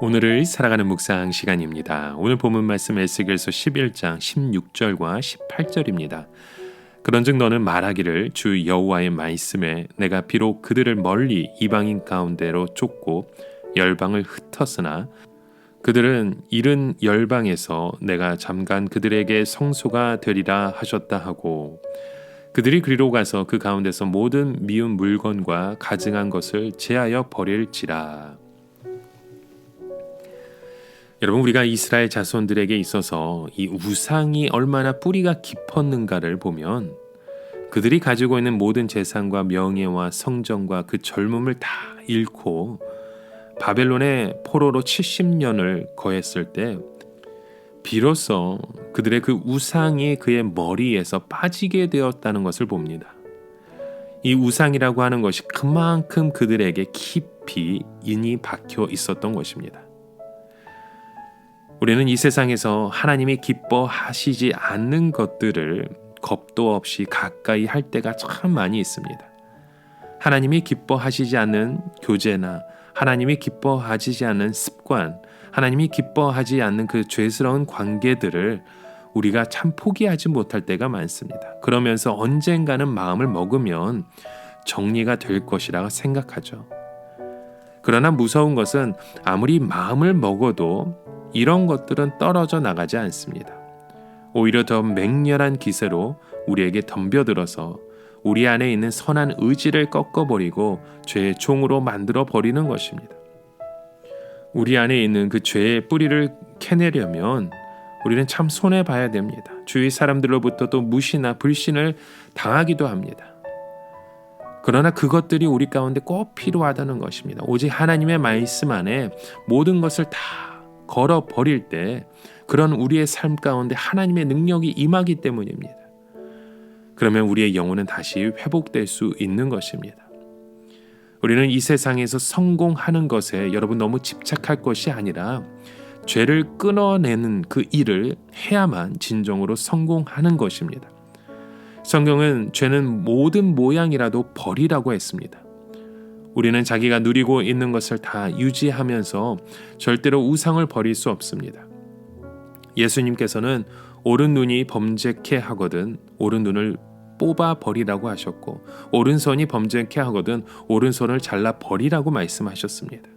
오늘을 살아가는 묵상 시간입니다. 오늘 본문 말씀 에스겔서 11장 16절과 18절입니다. 그런즉 너는 말하기를 주 여호와의 말씀에 내가 비록 그들을 멀리 이방인 가운데로 쫓고 열방을 흩었으나 그들은 이른 열방에서 내가 잠깐 그들에게 성소가 되리라 하셨다 하고 그들이 그리로 가서 그 가운데서 모든 미운 물건과 가증한 것을 제하여 버릴지라. 여러분, 우리가 이스라엘 자손들에게 있어서 이 우상이 얼마나 뿌리가 깊었는가를 보면 그들이 가지고 있는 모든 재산과 명예와 성정과 그 젊음을 다 잃고 바벨론의 포로로 70년을 거했을 때 비로소 그들의 그 우상이 그의 머리에서 빠지게 되었다는 것을 봅니다. 이 우상이라고 하는 것이 그만큼 그들에게 깊이 인이 박혀 있었던 것입니다. 우리는 이 세상에서 하나님이 기뻐하시지 않는 것들을 겁도 없이 가까이 할 때가 참 많이 있습니다. 하나님이 기뻐하시지 않는 교제나 하나님이 기뻐하시지 않는 습관, 하나님이 기뻐하지 않는 그 죄스러운 관계들을 우리가 참 포기하지 못할 때가 많습니다. 그러면서 언젠가는 마음을 먹으면 정리가 될 것이라 생각하죠. 그러나 무서운 것은 아무리 마음을 먹어도 이런 것들은 떨어져 나가지 않습니다. 오히려 더 맹렬한 기세로 우리에게 덤벼들어서 우리 안에 있는 선한 의지를 꺾어버리고 죄의 종으로 만들어 버리는 것입니다. 우리 안에 있는 그 죄의 뿌리를 캐내려면 우리는 참 손해봐야 됩니다. 주위 사람들로부터 또 무시나 불신을 당하기도 합니다. 그러나 그것들이 우리 가운데 꼭 필요하다는 것입니다. 오직 하나님의 말씀 안에 모든 것을 다 걸어버릴 때 그런 우리의 삶 가운데 하나님의 능력이 임하기 때문입니다. 그러면 우리의 영혼은 다시 회복될 수 있는 것입니다. 우리는 이 세상에서 성공하는 것에 여러분 너무 집착할 것이 아니라 죄를 끊어내는 그 일을 해야만 진정으로 성공하는 것입니다. 성경은 죄는 모든 모양이라도 버리라고 했습니다. 우리는 자기가 누리고 있는 것을 다 유지하면서 절대로 우상을 버릴 수 없습니다. 예수님께서는 오른눈이 범죄케 하거든 오른눈을 뽑아 버리라고 하셨고 오른손이 범죄케 하거든 오른손을 잘라 버리라고 말씀하셨습니다.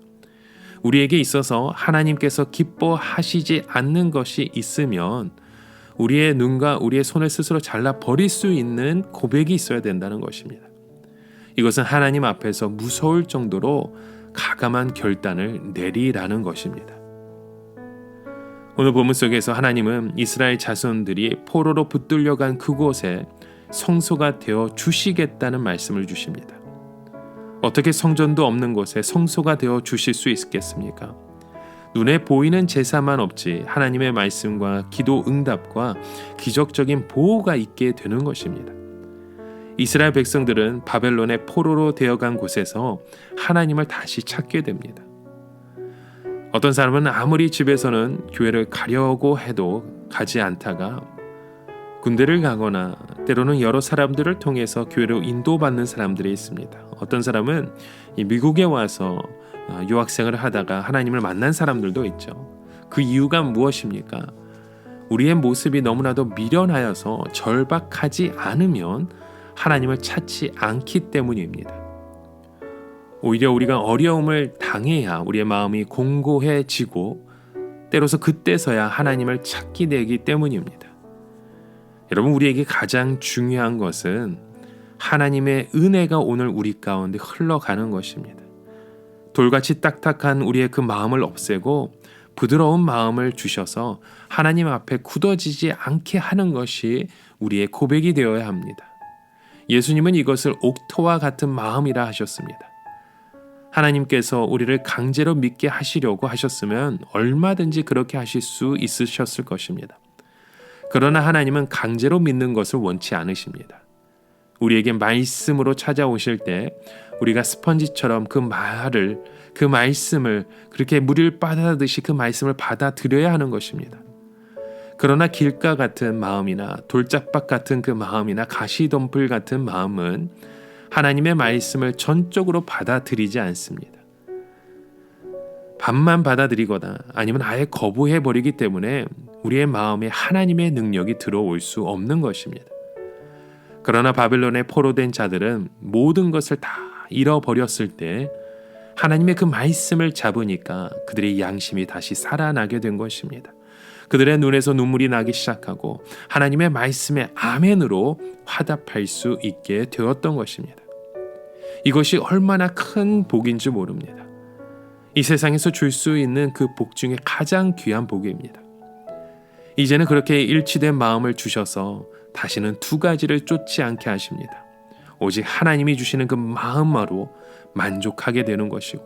우리에게 있어서 하나님께서 기뻐하시지 않는 것이 있으면 우리의 눈과 우리의 손을 스스로 잘라 버릴 수 있는 고백이 있어야 된다는 것입니다. 이것은 하나님 앞에서 무서울 정도로 가감한 결단을 내리라는 것입니다. 오늘 본문 속에서 하나님은 이스라엘 자손들이 포로로 붙들려간 그곳에 성소가 되어 주시겠다는 말씀을 주십니다. 어떻게 성전도 없는 곳에 성소가 되어 주실 수 있겠습니까? 눈에 보이는 제사만 없지 하나님의 말씀과 기도 응답과 기적적인 보호가 있게 되는 것입니다. 이스라엘 백성들은 바벨론의 포로로 되어간 곳에서 하나님을 다시 찾게 됩니다. 어떤 사람은 아무리 집에서는 교회를 가려고 해도 가지 않다가 군대를 가거나 때로는 여러 사람들을 통해서 교회로 인도받는 사람들이 있습니다. 어떤 사람은 미국에 와서 유학생을 하다가 하나님을 만난 사람들도 있죠. 그 이유가 무엇입니까? 우리의 모습이 너무나도 미련하여서 절박하지 않으면 하나님을 찾지 않기 때문입니다. 오히려 우리가 어려움을 당해야 우리의 마음이 공고해지고 때로서 그때서야 하나님을 찾게 되기 때문입니다. 여러분, 우리에게 가장 중요한 것은 하나님의 은혜가 오늘 우리 가운데 흘러가는 것입니다. 돌같이 딱딱한 우리의 그 마음을 없애고 부드러운 마음을 주셔서 하나님 앞에 굳어지지 않게 하는 것이 우리의 고백이 되어야 합니다. 예수님은 이것을 옥토와 같은 마음이라 하셨습니다. 하나님께서 우리를 강제로 믿게 하시려고 하셨으면 얼마든지 그렇게 하실 수 있으셨을 것입니다. 그러나 하나님은 강제로 믿는 것을 원치 않으십니다. 우리에게 말씀으로 찾아오실 때 우리가 스펀지처럼 그 말씀을 그렇게 물을 빨아들듯이 그 말씀을 받아들여야 하는 것입니다. 그러나 길가 같은 마음이나 돌짝박 같은 그 마음이나 가시덤불 같은 마음은 하나님의 말씀을 전적으로 받아들이지 않습니다. 반만 받아들이거나 아니면 아예 거부해버리기 때문에 우리의 마음에 하나님의 능력이 들어올 수 없는 것입니다. 그러나 바벨론에 포로된 자들은 모든 것을 다 잃어버렸을 때 하나님의 그 말씀을 잡으니까 그들의 양심이 다시 살아나게 된 것입니다. 그들의 눈에서 눈물이 나기 시작하고 하나님의 말씀에 아멘으로 화답할 수 있게 되었던 것입니다. 이것이 얼마나 큰 복인지 모릅니다. 이 세상에서 줄 수 있는 그 복 중에 가장 귀한 복입니다. 이제는 그렇게 일치된 마음을 주셔서 다시는 두 가지를 쫓지 않게 하십니다. 오직 하나님이 주시는 그 마음만으로 만족하게 되는 것이고,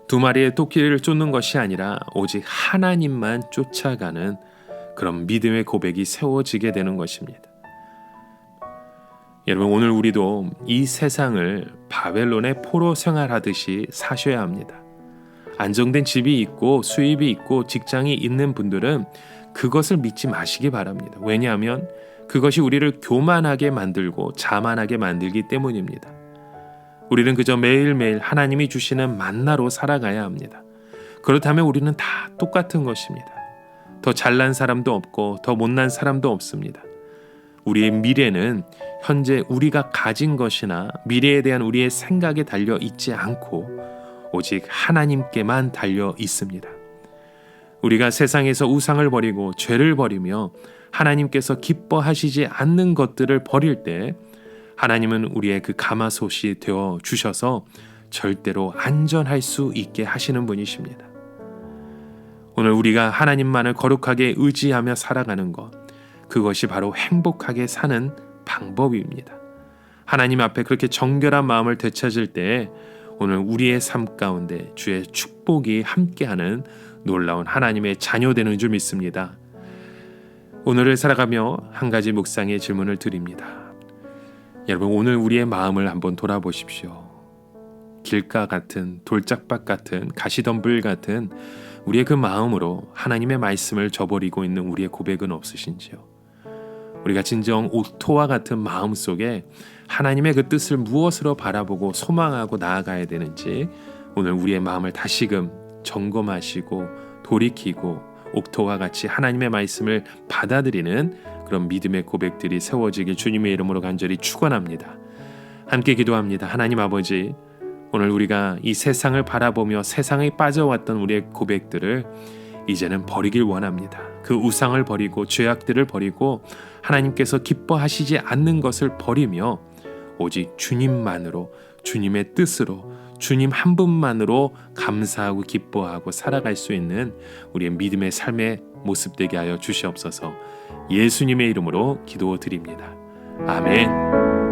두 마리의 토끼를 쫓는 것이 아니라 오직 하나님만 쫓아가는 그런 믿음의 고백이 세워지게 되는 것입니다. 여러분, 오늘 우리도 이 세상을 바벨론의 포로 생활하듯이 사셔야 합니다. 안정된 집이 있고 수입이 있고 직장이 있는 분들은 그것을 믿지 마시기 바랍니다. 왜냐하면 그것이 우리를 교만하게 만들고 자만하게 만들기 때문입니다. 우리는 그저 매일매일 하나님이 주시는 만나로 살아가야 합니다. 그렇다면 우리는 다 똑같은 것입니다. 더 잘난 사람도 없고 더 못난 사람도 없습니다. 우리의 미래는 현재 우리가 가진 것이나 미래에 대한 우리의 생각에 달려 있지 않고 오직 하나님께만 달려 있습니다. 우리가 세상에서 우상을 버리고 죄를 버리며 하나님께서 기뻐하시지 않는 것들을 버릴 때 하나님은 우리의 그 가마솥이 되어 주셔서 절대로 안전할 수 있게 하시는 분이십니다. 오늘 우리가 하나님만을 거룩하게 의지하며 살아가는 것, 그것이 바로 행복하게 사는 방법입니다. 하나님 앞에 그렇게 정결한 마음을 되찾을 때 오늘 우리의 삶 가운데 주의 축복이 함께하는 놀라운 하나님의 자녀 되는 줄 믿습니다. 오늘을 살아가며 한 가지 묵상의 질문을 드립니다. 여러분, 오늘 우리의 마음을 한번 돌아보십시오. 길가 같은, 돌짝밭 같은, 가시덤불 같은 우리의 그 마음으로 하나님의 말씀을 저버리고 있는 우리의 고백은 없으신지요? 우리가 진정 옥토와 같은 마음 속에 하나님의 그 뜻을 무엇으로 바라보고 소망하고 나아가야 되는지 오늘 우리의 마음을 다시금 점검하시고 돌이키고 옥토와 같이 하나님의 말씀을 받아들이는 그런 믿음의 고백들이 세워지길 주님의 이름으로 간절히 축원합니다. 함께 기도합니다. 하나님 아버지, 오늘 우리가 이 세상을 바라보며 세상에 빠져왔던 우리의 고백들을 이제는 버리길 원합니다. 그 우상을 버리고 죄악들을 버리고 하나님께서 기뻐하시지 않는 것을 버리며 오직 주님만으로, 주님의 뜻으로, 주님 한 분만으로 감사하고 기뻐하고 살아갈 수 있는 우리의 믿음의 삶의 모습 되게 하여 주시옵소서. 예수님의 이름으로 기도드립니다. 아멘.